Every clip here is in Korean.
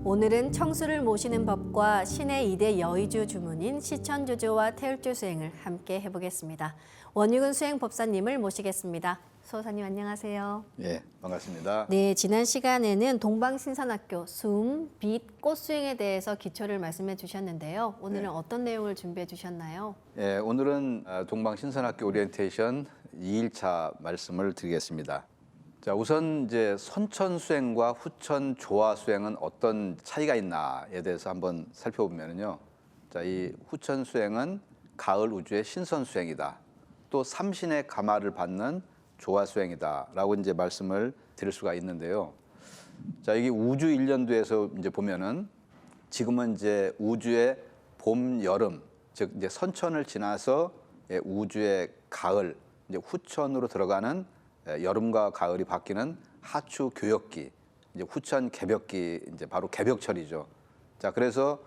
오늘은 청수를 모시는 법과 신의 2대 여의주 주문인 시천조조와 태울주 수행을 함께 해보겠습니다. 원유근 수행법사님을 모시겠습니다. 수호사님 안녕하세요. 예, 반갑습니다. 네, 지난 시간에는 동방신선학교 숨, 빛, 꽃 수행에 대해서 기초를 말씀해 주셨는데요. 오늘은 어떤 내용을 준비해 주셨나요? 예, 오늘은 동방신선학교 오리엔테이션 2일차 말씀을 드리겠습니다. 자, 우선 이제 선천 수행과 후천 조화 수행은 어떤 차이가 있나에 대해서 한번 살펴보면요. 자, 이 후천 수행은 가을 우주의 신선 수행이다. 또 삼신의 감화를 받는 조화 수행이다라고 이제 말씀을 드릴 수가 있는데요. 자, 이게 우주 일년도에서 이제 보면은 지금은 이제 우주의 봄, 여름, 즉 이제 선천을 지나서 우주의 가을, 이제 후천으로 들어가는 여름과 가을이 바뀌는 하추 교역기, 이제 후천 개벽기, 이제 바로 개벽철이죠. 자, 그래서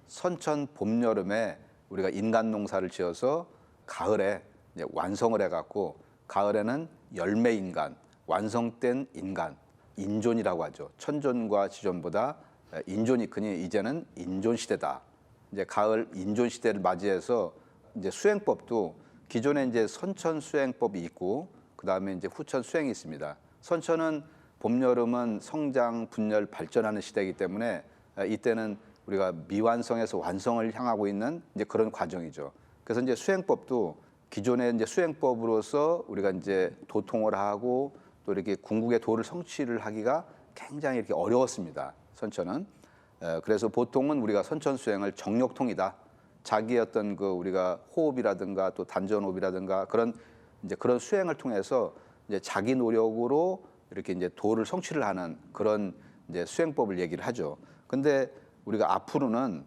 선천 봄, 여름에 우리가 인간 농사를 지어서 가을에 이제 완성을 해갖고 가을에는 열매 인간, 완성된 인간, 인존이라고 하죠. 천존과 지존보다 인존이 크니 이제는 인존 시대다. 이제 가을 인존 시대를 맞이해서 이제 수행법도 기존에 이제 선천 수행법이 있고 그 다음에 이제 후천 수행이 있습니다. 선천은 봄, 여름은 성장, 분열, 발전하는 시대이기 때문에 이때는 우리가 미완성에서 완성을 향하고 있는 이제 그런 과정이죠. 그래서 이제 수행법도 기존의 이제 수행법으로서 우리가 이제 도통을 하고 또 이렇게 궁극의 도를 성취를 하기가 굉장히 이렇게 어려웠습니다. 선천은. 그래서 보통은 우리가 선천 수행을 정력통이다. 자기의 어떤 그 우리가 호흡이라든가 또 단전호흡이라든가 그런 이제 그런 수행을 통해서 이제 자기 노력으로 이렇게 이제 도를 성취를 하는 그런 이제 수행법을 얘기를 하죠. 근데 우리가 앞으로는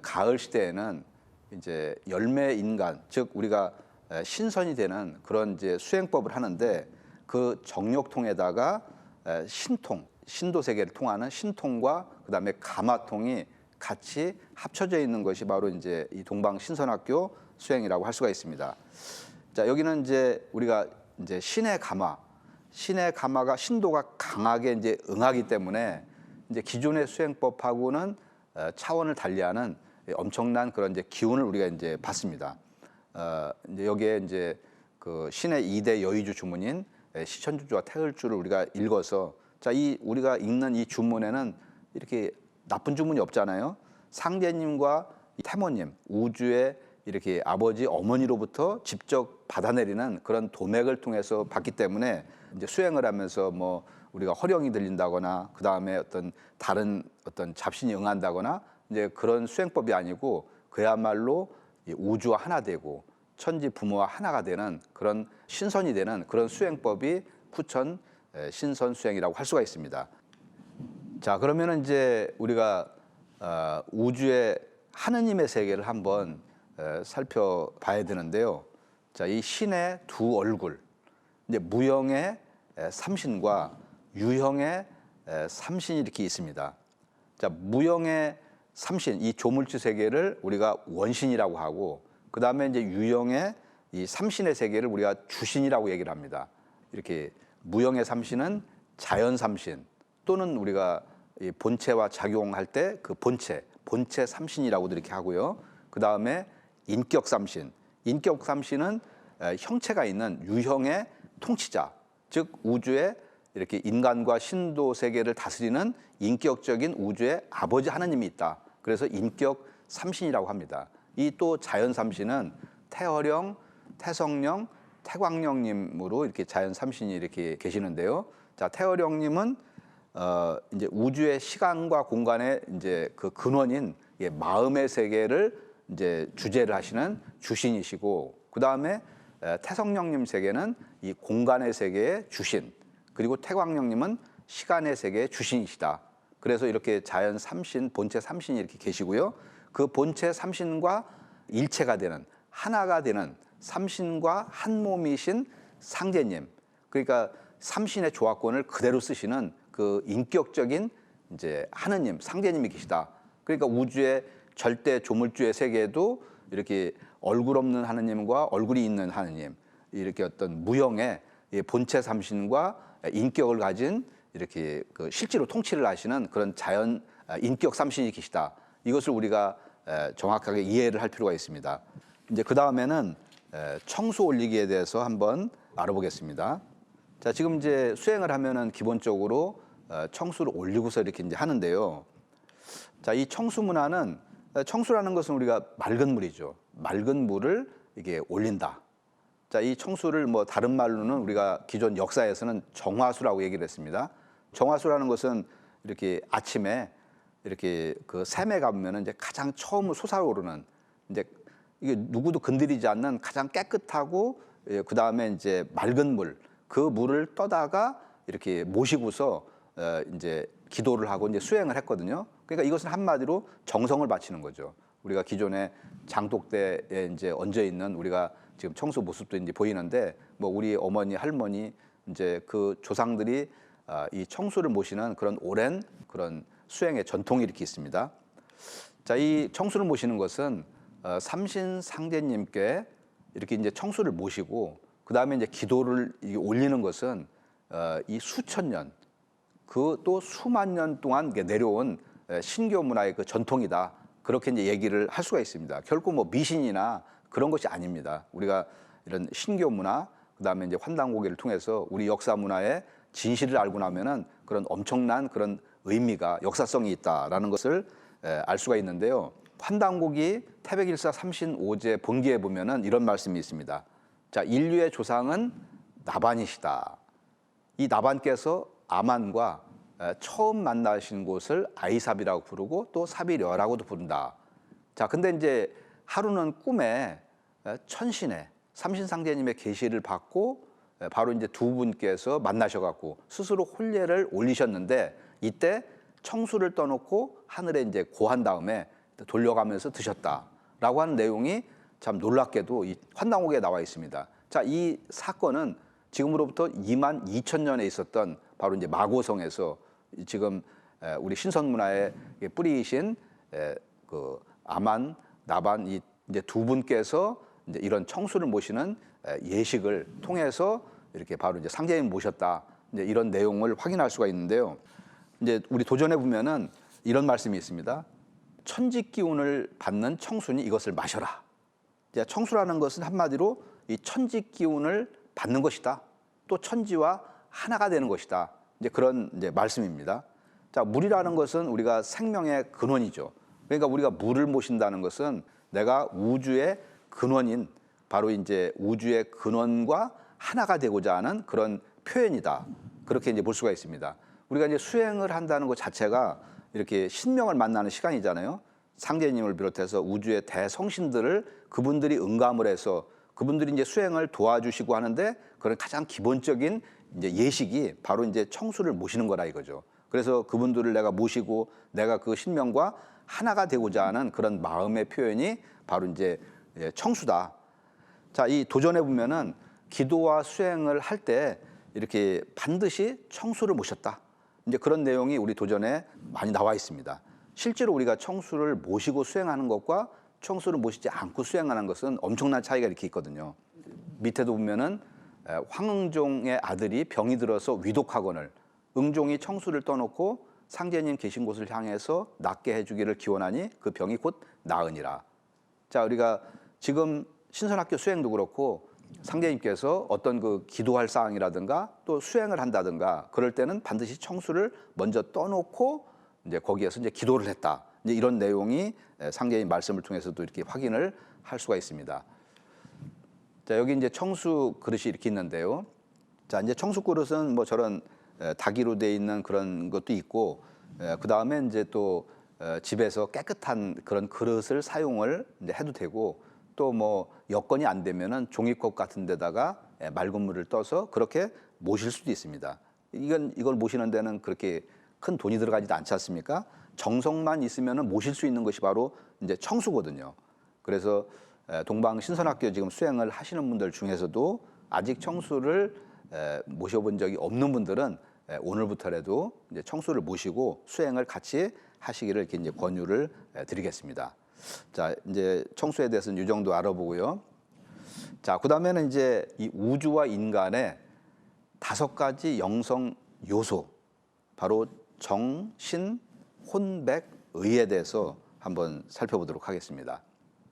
가을 시대에는 이제 열매 인간, 즉 우리가 신선이 되는 그런 이제 수행법을 하는데 그 정력통에다가 신통, 신도 세계를 통하는 신통과 그다음에 감화통이 같이 합쳐져 있는 것이 바로 이제 이 동방신선학교 수행이라고 할 수가 있습니다. 자, 여기는 이제 우리가 이제 신의 감화가 신도가 강하게 이제 응하기 때문에 이제 기존의 수행법하고는 차원을 달리하는 엄청난 그런 이제 기운을 우리가 이제 받습니다. 이제 여기에 이제 그 신의 2대 여의주 주문인 시천주조와 태을주를 우리가 읽어서 자, 이 우리가 읽는 이 주문에는 이렇게 나쁜 주문이 없잖아요. 상제님과 태모님, 우주의 이렇게 아버지, 어머니로부터 직접 받아내리는 그런 도맥을 통해서 받기 때문에 이제 수행을 하면서 뭐 우리가 허령이 들린다거나 그 다음에 어떤 다른 어떤 잡신이 응한다거나 이제 그런 수행법이 아니고 그야말로 우주와 하나 되고 천지 부모와 하나가 되는 그런 신선이 되는 그런 수행법이 후천 신선 수행이라고 할 수가 있습니다. 자, 그러면은 이제 우리가 우주의 하느님의 세계를 한번 살펴봐야 되는데요. 자, 이 신의 두 얼굴, 이제 무형의 삼신과 유형의 삼신이 이렇게 있습니다. 자, 무형의 삼신, 이 조물주 세계를 우리가 원신이라고 하고, 그 다음에 이제 유형의 이 삼신의 세계를 우리가 주신이라고 얘기를 합니다. 이렇게 무형의 삼신은 자연 삼신 또는 우리가 이 본체와 작용할 때 그 본체 삼신이라고도 이렇게 하고요. 그 다음에 인격 삼신 은 형체가 있는 유형의 통치자, 즉 우주의 이렇게 인간과 신도 세계를 다스리는 인격적인 우주의 아버지 하나님이 있다. 그래서 인격 삼신이라고 합니다. 이 또 자연 삼신은 태허령, 태성령, 태광령님으로 이렇게 자연 삼신이 이렇게 계시는데요. 자, 태허령님은 이제 우주의 시간과 공간의 이제 그 근원인 마음의 세계를 이제 주재를 하시는 주신이시고, 그 다음에 태성령님 세계는 이 공간의 세계의 주신, 그리고 태광령님은 시간의 세계의 주신이시다. 그래서 이렇게 자연 삼신, 본체 삼신이 이렇게 계시고요. 그 본체 삼신과 일체가 되는 하나가 되는 삼신과 한 몸이신 상제님, 그러니까 삼신의 조화권을 그대로 쓰시는 그 인격적인 이제 하느님, 상제님이 계시다. 그러니까 우주의 절대 조물주의 세계에도 이렇게 얼굴 없는 하느님과 얼굴이 있는 하느님, 이렇게 어떤 무형의 본체 삼신과 인격을 가진 이렇게 그 실제로 통치를 하시는 그런 자연 인격 삼신이 계시다. 이것을 우리가 정확하게 이해를 할 필요가 있습니다. 이제 그 다음에는 청수 올리기에 대해서 한번 알아보겠습니다. 자, 지금 이제 수행을 하면은 기본적으로 청수를 올리고서 이렇게 이제 하는데요. 자, 이 청수 문화는 청수라는 것은 우리가 맑은 물이죠. 맑은 물을 이게 올린다. 자, 이 청수를 뭐 다른 말로는 우리가 기존 역사에서는 정화수라고 얘기를 했습니다. 정화수라는 것은 이렇게 아침에 이렇게 그 샘에 가보면은 이제 가장 처음 솟아오르는 이제 이게 누구도 건드리지 않는 가장 깨끗하고 그 다음에 이제 맑은 물, 그 물을 떠다가 이렇게 모시고서 이제 기도를 하고 이제 수행을 했거든요. 그러니까 이것은 한마디로 정성을 바치는 거죠. 우리가 기존에 장독대에 이제 얹어 있는 우리가 지금 청수 모습도 이제 보이는데 뭐 우리 어머니, 할머니 이제 그 조상들이 이 청수를 모시는 그런 오랜 그런 수행의 전통이 이렇게 있습니다. 자, 이 청수를 모시는 것은 삼신상제님께 이렇게 이제 청수를 모시고 그 다음에 이제 기도를 올리는 것은 이 수천 년, 그 또 수만 년 동안 내려온 신교 문화의 그 전통이다. 그렇게 이제 얘기를 할 수가 있습니다. 결코 뭐 미신이나 그런 것이 아닙니다. 우리가 이런 신교 문화, 그 다음에 이제 환단고개를 통해서 우리 역사 문화의 진실을 알고 나면은 그런 엄청난 그런 의미가 역사성이 있다라는 것을 알 수가 있는데요. 환단고기 태백일사 삼신오제 본기에 보면은 이런 말씀이 있습니다. 자, 인류의 조상은 나반이시다. 이 나반께서 아만과 처음 만나신 곳을 아이삽이라고 부르고 또 사비려라고도 부른다. 자, 근데 이제 하루는 꿈에 천신의 삼신상제님의 계시를 받고 바로 이제 두 분께서 만나셔갖고 스스로 혼례를 올리셨는데 이때 청수를 떠놓고 하늘에 이제 고한 다음에 돌려가면서 드셨다라고 하는 내용이 참 놀랍게도 이 환단고개에 나와 있습니다. 자, 이 사건은 지금으로부터 22,000년에 있었던 바로 이제 마고성에서 지금 우리 신선 문화의 뿌리이신 그 아만, 나반 이제 두 분께서 이제 이런 청수를 모시는 예식을 통해서 이렇게 바로 이제 상제님 모셨다. 이제 이런 내용을 확인할 수가 있는데요. 이제 우리 도전에 보면은 이런 말씀이 있습니다. 천지 기운을 받는 청수니 이것을 마셔라. 이제 청수라는 것은 한마디로 이 천지 기운을 받는 것이다. 또 천지와 하나가 되는 것이다. 이제 그런 이제 말씀입니다. 자, 물이라는 것은 우리가 생명의 근원이죠. 그러니까 우리가 물을 모신다는 것은 내가 우주의 근원인 바로 이제 우주의 근원과 하나가 되고자 하는 그런 표현이다. 그렇게 이제 볼 수가 있습니다. 우리가 이제 수행을 한다는 것 자체가 이렇게 신명을 만나는 시간이잖아요. 상제님을 비롯해서 우주의 대성신들을 그분들이 응감을 해서 그분들이 이제 수행을 도와주시고 하는데 그런 가장 기본적인 이제 예식이 바로 이제 청수를 모시는 거라 이거죠. 그래서 그분들을 내가 모시고 내가 그 신명과 하나가 되고자 하는 그런 마음의 표현이 바로 이제 청수다. 자, 이 도전해 보면은 기도와 수행을 할 때 이렇게 반드시 청수를 모셨다. 이제 그런 내용이 우리 도전에 많이 나와 있습니다. 실제로 우리가 청수를 모시고 수행하는 것과 청수를 모시지 않고 수행하는 것은 엄청난 차이가 이렇게 있거든요. 밑에도 보면은 황응종의 아들이 병이 들어서 위독하거늘 응종이 청수를 떠놓고 상제님 계신 곳을 향해서 낫게 해주기를 기원하니 그 병이 곧 나으니라. 자, 우리가 지금 신선학교 수행도 그렇고 상제님께서 어떤 그 기도할 사항이라든가 또 수행을 한다든가 그럴 때는 반드시 청수를 먼저 떠놓고 이제 거기에서 이제 기도를 했다. 이제 이런 내용이 상제님 말씀을 통해서도 이렇게 확인을 할 수가 있습니다. 자, 여기 이제 청수 그릇이 이렇게 있는데요. 자, 이제 청수 그릇은 뭐 저런 다기로 돼 있는 그런 것도 있고, 그 다음에 이제 또 집에서 깨끗한 그런 그릇을 사용을 이제 해도 되고, 또 뭐 여건이 안 되면은 종이컵 같은 데다가 맑은 물을 떠서 그렇게 모실 수도 있습니다. 이걸 모시는 데는 그렇게 큰 돈이 들어가지도 않지 않습니까? 정성만 있으면은 모실 수 있는 것이 바로 이제 청수거든요. 그래서 동방 신선학교 지금 수행을 하시는 분들 중에서도 아직 청수를 모셔본 적이 없는 분들은 오늘부터라도 이제 청수를 모시고 수행을 같이 하시기를 이렇게 이제 권유를 드리겠습니다. 자, 이제 청수에 대해서는 이 정도 알아보고요. 자, 그다음에는 이제 이 우주와 인간의 5가지 영성 요소, 바로 정, 신, 혼백의에 대해서 한번 살펴보도록 하겠습니다.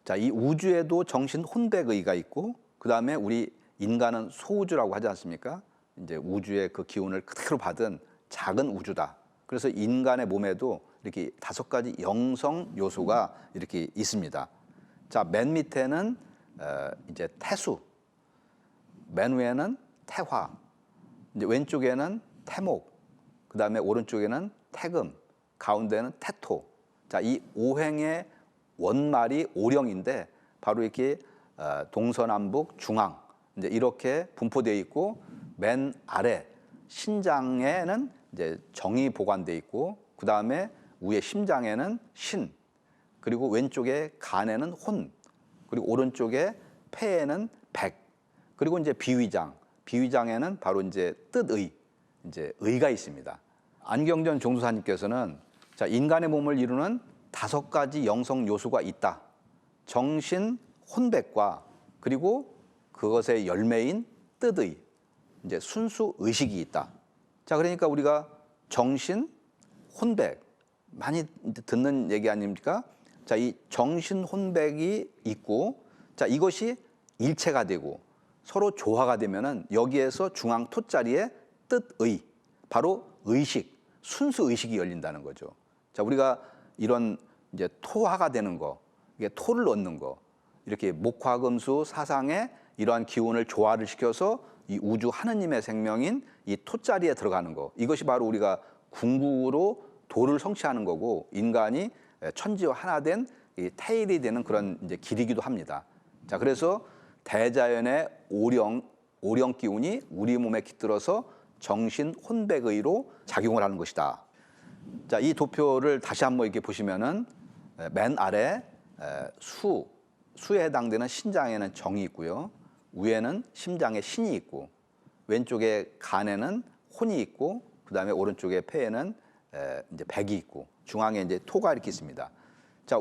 자, 이 우주에도 정신 혼백의가 있고, 그 다음에 우리 인간은 소우주라고 하지 않습니까? 이제 우주의 그 기운을 그대로 받은 작은 우주다. 그래서 인간의 몸에도 이렇게 5가지 영성 요소가 이렇게 있습니다. 자, 맨 밑에는 이제 태수, 맨 위에는 태화, 이제 왼쪽에는 태목, 그 다음에 오른쪽에는 태금, 가운데는 태토. 자, 이 오행의 원말이 오령인데 바로 이렇게 동서남북 중앙 이제 이렇게 분포되어 있고, 맨 아래 신장에는 이제 정이 보관되어 있고, 그 다음에 위에 심장에는 신, 그리고 왼쪽에 간에는 혼, 그리고 오른쪽에 폐에는 백, 그리고 이제 비위장에는 바로 이제 뜻의, 이제 의가 있습니다. 안경전 종수사님께서는 자, 인간의 몸을 이루는 5가지 영성 요소가 있다. 정신 혼백과 그리고 그것의 열매인 뜻의 이제 순수 의식이 있다. 자, 그러니까 우리가 정신 혼백 많이 듣는 얘기 아닙니까? 자, 이 정신 혼백이 있고, 자, 이것이 일체가 되고 서로 조화가 되면은 여기에서 중앙 토자리에 뜻의, 바로 의식, 순수 의식이 열린다는 거죠. 자, 우리가 이런 이제 토화가 되는 거, 이게 토를 얻는 거, 이렇게 목화금수 사상에 이러한 기운을 조화를 시켜서 이 우주 하느님의 생명인 이 토자리에 들어가는 거, 이것이 바로 우리가 궁극으로 도를 성취하는 거고, 인간이 천지와 하나 된 이 태일이 되는 그런 이제 길이기도 합니다. 자, 그래서 대자연의 오령 기운이 우리 몸에 깃들어서 정신 혼백의로 작용을 하는 것이다. 자, 이 도표를 다시 한번 이렇게 보시면은 맨 아래 수에 해당되는 신장에는 정이 있고요. 위에는 심장에 신이 있고, 왼쪽에 간에는 혼이 있고, 그 다음에 오른쪽에 폐에는 이제 백이 있고, 중앙에 이제 토가 이렇게 있습니다. 자,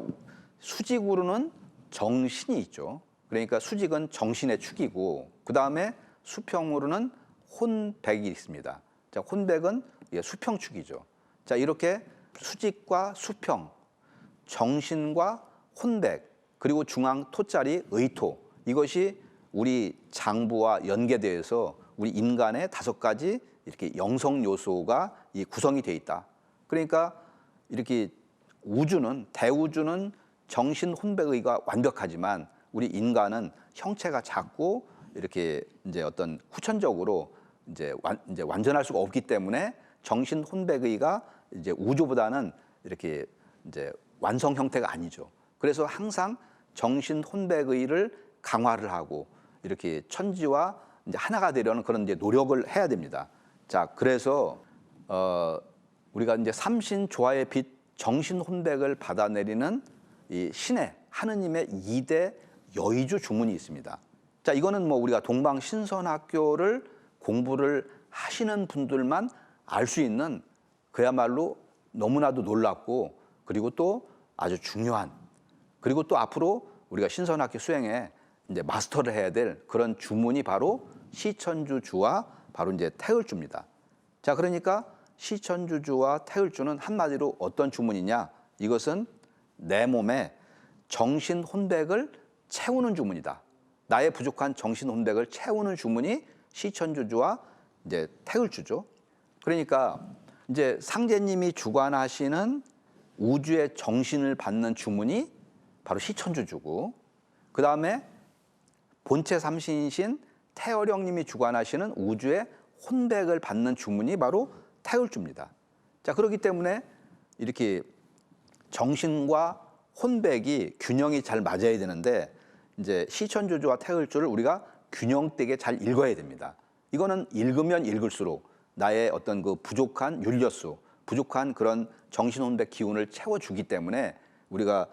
수직으로는 정신이 있죠. 그러니까 수직은 정신의 축이고, 그 다음에 수평으로는 혼백이 있습니다. 자, 혼백은 수평축이죠. 자, 이렇게 수직과 수평, 정신과 혼백, 그리고 중앙 토자리 의토, 이것이 우리 장부와 연계되어서 우리 인간의 5가지 이렇게 영성 요소가 이 구성이 되어 있다. 그러니까 이렇게 우주는, 대우주는 정신 혼백의가 완벽하지만 우리 인간은 형체가 작고 이렇게 이제 어떤 후천적으로 이제 완전할 수가 없기 때문에 정신 혼백의가 이제 우주보다는 이렇게 이제 완성 형태가 아니죠. 그래서 항상 정신 혼백의를 강화를 하고 이렇게 천지와 이제 하나가 되려는 그런 이제 노력을 해야 됩니다. 자, 그래서 우리가 이제 삼신 조화의 빛 정신 혼백을 받아내리는 이 신의 하느님의 2대 여의주 주문이 있습니다. 자, 이거는 뭐 우리가 동방신선학교를 공부를 하시는 분들만 알 수 있는 그야말로 너무나도 놀랍고, 그리고 또 아주 중요한, 그리고 또 앞으로 우리가 신선학교 수행에 이제 마스터를 해야 될 그런 주문이 바로 시천주주와 바로 이제 태을주입니다. 자, 그러니까 시천주주와 태을주는 한마디로 어떤 주문이냐? 이것은 내 몸에 정신 혼백을 채우는 주문이다. 나의 부족한 정신 혼백을 채우는 주문이 시천주주와 이제 태을주죠. 그러니까 이제 상제님이 주관하시는 우주의 정신을 받는 주문이 바로 시천주주고, 그 다음에 본체 삼신이신 태어령님이 주관하시는 우주의 혼백을 받는 주문이 바로 태을주입니다. 자, 그렇기 때문에 이렇게 정신과 혼백이 균형이 잘 맞아야 되는데, 이제 시천주주와 태을주를 우리가 균형되게 잘 읽어야 됩니다. 이거는 읽으면 읽을수록 나의 어떤 그 부족한 윤려수, 부족한 그런 정신혼백 기운을 채워주기 때문에 우리가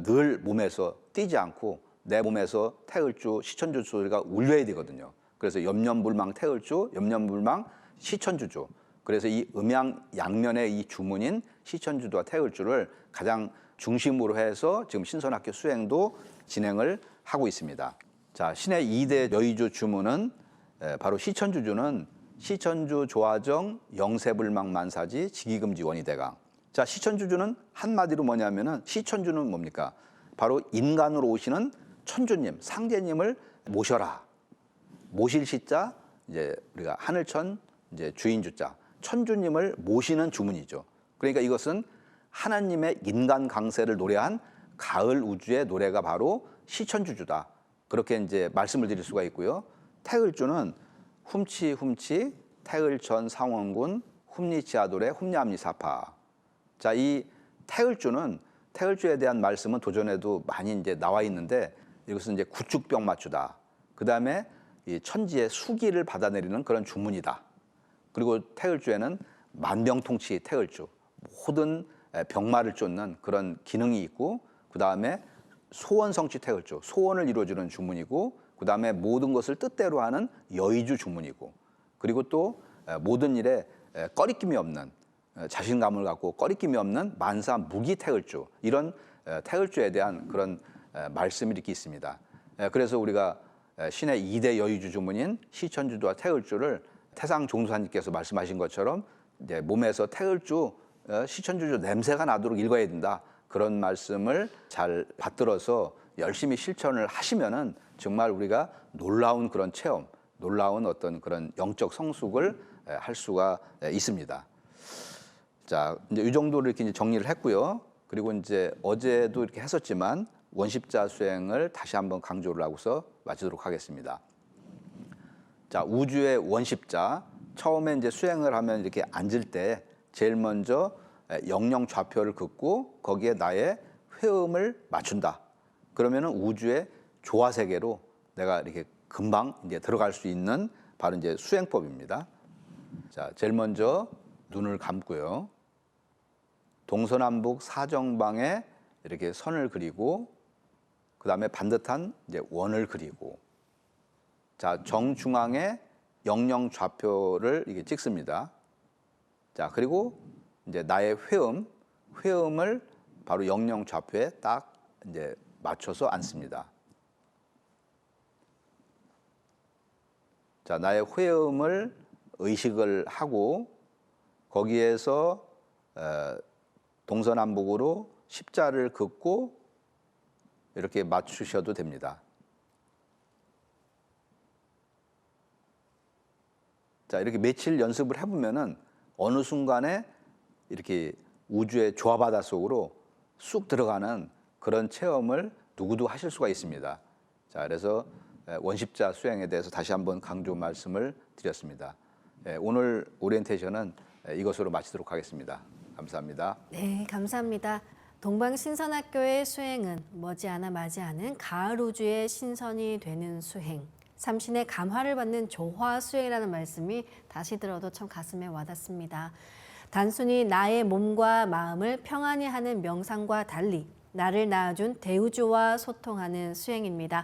늘 몸에서 뛰지 않고 내 몸에서 태을주, 시천주주 소리가 울려야 되거든요. 그래서 염염불망 태을주, 염염불망 시천주주. 그래서 이 음양양면의 이 주문인 시천주주와 태을주를 가장 중심으로 해서 지금 신선학교 수행도 진행을 하고 있습니다. 자, 신의 2대 여의주 주문은 바로 시천주주는 시천주 조화정 영세불망 만사지 지기금지 원이대강. 자, 시천주주는 한마디로 뭐냐면은 시천주는 뭡니까? 바로 인간으로 오시는 천주님, 상제님을 모셔라. 모실 시자 이제 우리가 하늘천 이제 주인주자 천주님을 모시는 주문이죠. 그러니까 이것은 하나님의 인간 강세를 노래한 가을 우주의 노래가 바로 시천주주다. 그렇게 이제 말씀을 드릴 수가 있고요. 태을주는 훔치 태을천 상원군 훔리치아돌의 훔냐암리사파. 자, 이 태을주는 태을주에 대한 말씀은 도전에도 많이 이제 나와 있는데 이것은 이제 구축병마주다. 그 다음에 이 천지의 수기를 받아내리는 그런 주문이다. 그리고 태을주에는 만병통치 태을주, 모든 병마를 쫓는 그런 기능이 있고, 그 다음에 소원성취 태을주, 소원을 이루어주는 주문이고, 그 다음에 모든 것을 뜻대로 하는 여의주 주문이고, 그리고 또 모든 일에 꺼리낌이 없는 자신감을 갖고 꺼리낌이 없는 만사 무기 태을주, 이런 태을주에 대한 그런 말씀이 이렇게 있습니다. 그래서 우리가 신의 2대 여의주 주문인 시천주주와 태을주를 태상 종사님께서 말씀하신 것처럼 이제 몸에서 태을주, 시천주주 냄새가 나도록 읽어야 된다. 그런 말씀을 잘 받들어서 열심히 실천을 하시면은 정말 우리가 놀라운 그런 체험, 놀라운 어떤 그런 영적 성숙을 할 수가 있습니다. 자, 이제 이 정도로 이렇게 이제 정리를 했고요. 그리고 이제 어제도 이렇게 했었지만 원십자 수행을 다시 한번 강조를 하고서 마치도록 하겠습니다. 자, 우주의 원십자, 처음에 이제 수행을 하면 이렇게 앉을 때 제일 먼저 영영 좌표를 긋고 거기에 나의 회음을 맞춘다. 그러면은 우주의 조화 세계로 내가 이렇게 금방 이제 들어갈 수 있는 바로 이제 수행법입니다. 자, 제일 먼저 눈을 감고요. 동서남북 사정방에 이렇게 선을 그리고, 그 다음에 반듯한 이제 원을 그리고, 자, 정중앙에 영영 좌표를 이게 찍습니다. 자, 그리고 이제 나의 회음을 바로 영영 좌표에 딱 이제 맞춰서 앉습니다. 자, 나의 회음을 의식을 하고 거기에서 동서남북으로 십자를 긋고 이렇게 맞추셔도 됩니다. 자, 이렇게 며칠 연습을 해보면은 어느 순간에 이렇게 우주의 조화바다 속으로 쑥 들어가는 그런 체험을 누구도 하실 수가 있습니다. 자, 그래서 원십자 수행에 대해서 다시 한번 강조 말씀을 드렸습니다. 오늘 오리엔테이션은 이것으로 마치도록 하겠습니다. 감사합니다. 네, 감사합니다. 동방신선학교의 수행은 머지않아 맞이하는 가을 우주의 신선이 되는 수행, 삼신의 감화를 받는 조화 수행이라는 말씀이 다시 들어도 참 가슴에 와닿습니다. 단순히 나의 몸과 마음을 평안히 하는 명상과 달리 나를 낳아준 대우주와 소통하는 수행입니다.